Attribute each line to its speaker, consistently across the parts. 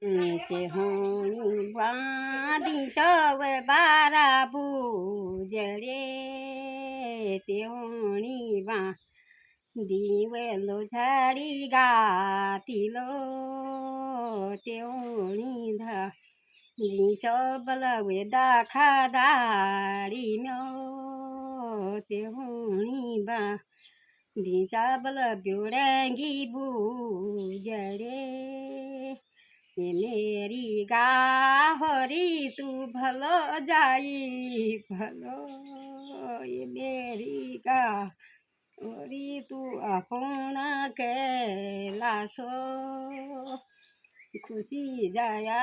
Speaker 1: होनी बाँधी चव बारा बुजरे होनी बाँधी वेलो झाडी गातिलो होनी धा सबल वेदा खादाडी म्यो होनी बाँधी चाबल ब्योड्याङ्गी बुजरे ये मेरी गाहरी तू भलो जाई भलो ये मेरी गाहरी तू अपना कैलासो खुशी जाया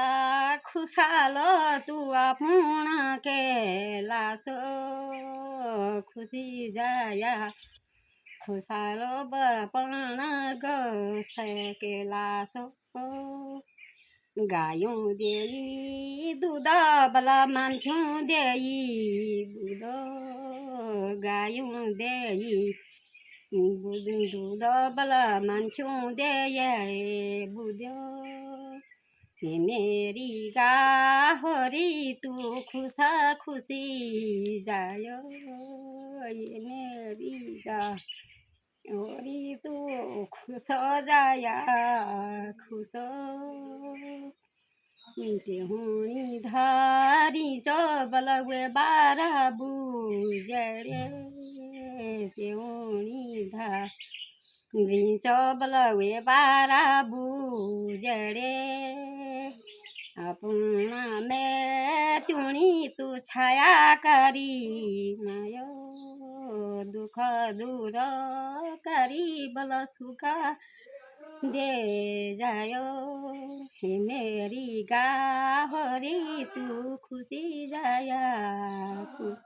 Speaker 1: खुशालो तू अपना कैलासो खुशी जाया खुशालो बपना गो कैलासो गायों देई दूध बला मान्छौँ देई दूध गायों देई दूध बला मान्छौँ देई बुध ये मेरी गाहरी तू खुसा खुसी जायो ये मेरी गाहरी तू खुश जाया खुश होनी धारी चबल वे बारा बुजरे होनी धारी चबल वे बारा बुजरे अपना में चुनी तू छाया करी नयो दुख दूर करी बल सुखा दे जायो हे मेरी गाहरी तू खुशी जाया खुश